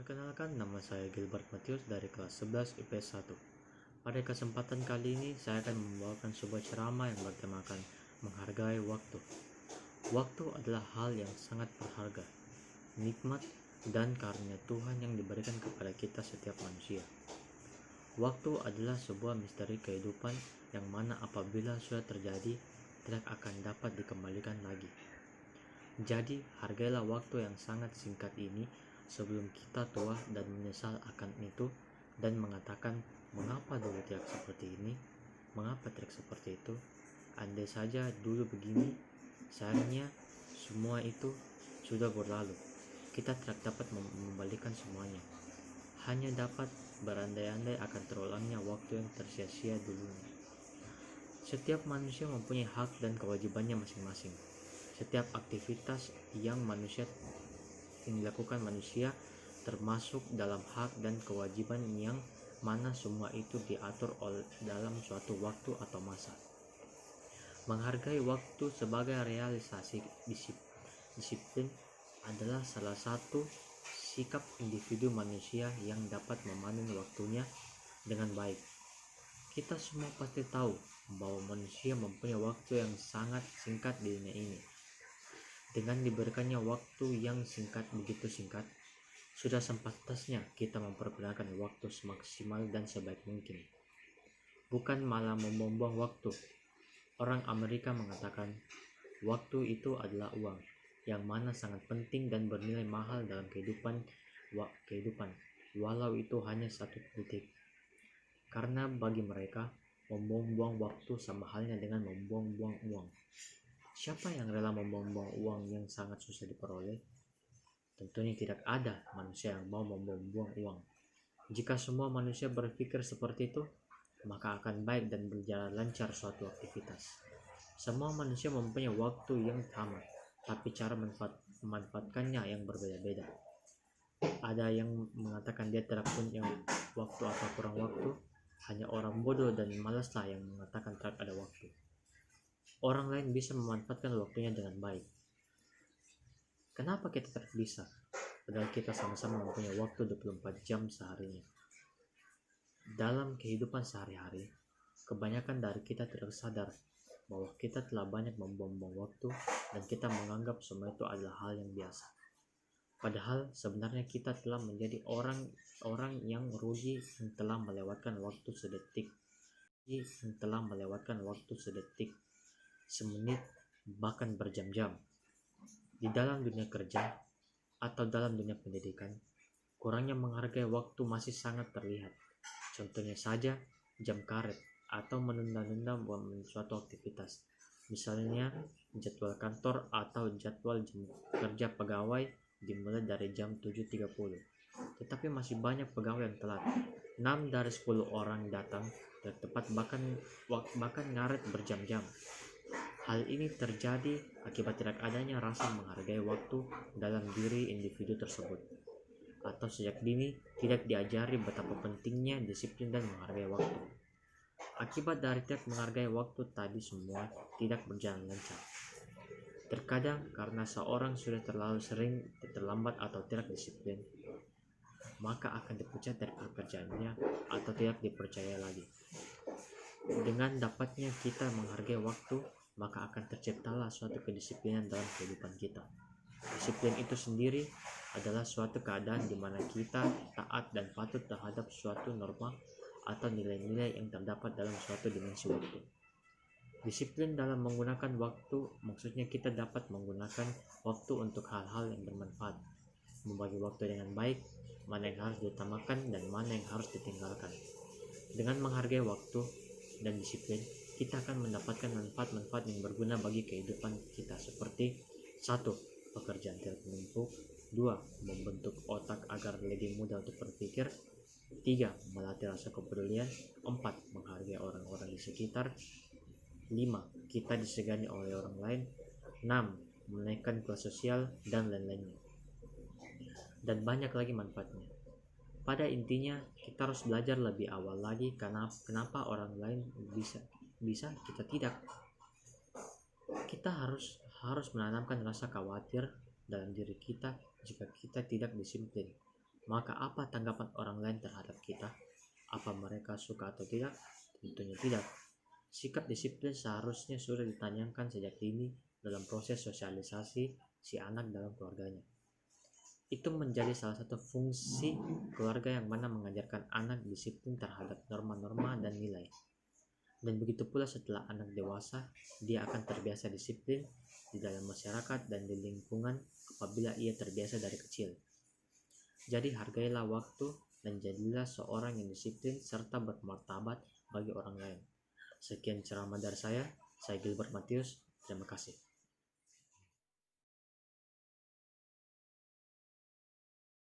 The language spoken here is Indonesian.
Perkenalkan, nama saya Gilbert Matius dari kelas 11 IPS 1. Pada kesempatan kali ini, saya akan membawakan sebuah ceramah yang bertemakan menghargai waktu. Waktu adalah hal yang sangat berharga, nikmat, dan karunia Tuhan yang diberikan kepada kita setiap manusia. Waktu adalah sebuah misteri kehidupan yang mana apabila sudah terjadi, tidak akan dapat dikembalikan lagi. Jadi, hargailah waktu yang sangat singkat ini sebelum kita tua dan menyesal akan itu dan mengatakan, mengapa dulu tidak seperti ini, mengapa tidak seperti itu, andai saja dulu begini. Sayangnya semua itu sudah berlalu. Kita tidak dapat mengembalikan semuanya, hanya dapat berandai-andai akan terulangnya waktu yang tersia-sia dulunya. Setiap manusia mempunyai hak dan kewajibannya masing-masing. Setiap aktivitas yang dilakukan manusia termasuk dalam hak dan kewajiban yang mana semua itu diatur dalam suatu waktu atau masa. Menghargai waktu sebagai realisasi disiplin adalah salah satu sikap individu manusia yang dapat memanen waktunya dengan baik. Kita semua pasti tahu bahwa manusia mempunyai waktu yang sangat singkat di dunia ini. Dengan diberikannya waktu yang begitu singkat, sudah sepantasnya kita mempergunakan waktu semaksimal dan sebaik mungkin. Bukan malah membuang waktu. Orang Amerika mengatakan, waktu itu adalah uang, yang mana sangat penting dan bernilai mahal dalam kehidupan, walau itu hanya 1 detik. Karena bagi mereka, membuang-buang waktu sama halnya dengan membuang-buang uang. Siapa yang rela membuang-buang uang yang sangat susah diperoleh? Tentunya tidak ada manusia yang mau membuang-buang uang. Jika semua manusia berpikir seperti itu, maka akan baik dan berjalan lancar suatu aktivitas. Semua manusia mempunyai waktu yang sama, tapi cara memanfaatkannya yang berbeda-beda. Ada yang mengatakan dia tidak punya waktu atau kurang waktu. Hanya orang bodoh dan malaslah yang mengatakan tidak ada waktu. Orang lain bisa memanfaatkan waktunya dengan baik. Kenapa kita tidak bisa? Padahal kita sama-sama mempunyai waktu 24 jam seharinya. Dalam kehidupan sehari-hari, kebanyakan dari kita tidak sadar bahwa kita telah banyak membuang-buang waktu dan kita menganggap semua itu adalah hal yang biasa. Padahal sebenarnya kita telah menjadi orang yang rugi yang telah melewatkan waktu sedetik, semenit, bahkan berjam-jam. Di dalam dunia kerja atau dalam dunia pendidikan, kurangnya menghargai waktu masih sangat terlihat. Contohnya saja jam karet atau menunda-nunda suatu aktivitas. Misalnya jadwal kantor atau jadwal jam kerja pegawai dimulai dari jam 7.30. Tetapi masih banyak pegawai yang telat. 6 dari 10 orang datang tidak tepat, bahkan ngaret berjam-jam. Hal ini terjadi akibat tidak adanya rasa menghargai waktu dalam diri individu tersebut, atau sejak dini tidak diajari betapa pentingnya disiplin dan menghargai waktu. Akibat dari tidak menghargai waktu tadi, semua tidak berjalan lancar. Terkadang karena seorang sudah terlalu sering terlambat atau tidak disiplin, maka akan dipecat dari pekerjaannya atau tidak dipercaya lagi. Dengan dapatnya kita menghargai waktu, maka akan terciptalah suatu kedisiplinan dalam kehidupan kita. Disiplin itu sendiri adalah suatu keadaan di mana kita taat dan patuh terhadap suatu norma atau nilai-nilai yang terdapat dalam suatu dimensi waktu. Disiplin dalam menggunakan waktu maksudnya kita dapat menggunakan waktu untuk hal-hal yang bermanfaat, membagi waktu dengan baik, mana yang harus diutamakan dan mana yang harus ditinggalkan. Dengan menghargai waktu dan disiplin, kita akan mendapatkan manfaat-manfaat yang berguna bagi kehidupan kita, seperti 1. Pekerjaan tidak menumpuk. 2. Membentuk otak agar lebih mudah untuk berpikir. 3. Melatih rasa kepedulian. 4. Menghargai orang-orang di sekitar. 5. Kita disegani oleh orang lain. 6. Menaikkan kelas sosial, dan lain-lainnya. Dan banyak lagi manfaatnya. Pada intinya, kita harus belajar lebih awal lagi kenapa orang lain bisa kita tidak. Kita harus menanamkan rasa khawatir dalam diri kita jika kita tidak disiplin. maka apa tanggapan orang lain terhadap kita? Apa mereka suka atau tidak? Tentunya tidak. Sikap disiplin seharusnya sudah ditanyakan sejak dini dalam proses sosialisasi si anak dalam keluarganya. Itu menjadi salah satu fungsi keluarga yang mana mengajarkan anak disiplin terhadap norma-norma dan nilai. Dan begitu pula setelah anak dewasa, dia akan terbiasa disiplin di dalam masyarakat dan di lingkungan apabila ia terbiasa dari kecil. Jadi hargailah waktu dan jadilah seorang yang disiplin serta bermartabat bagi orang lain. Sekian ceramah dari saya Gilbert Matius. Terima kasih.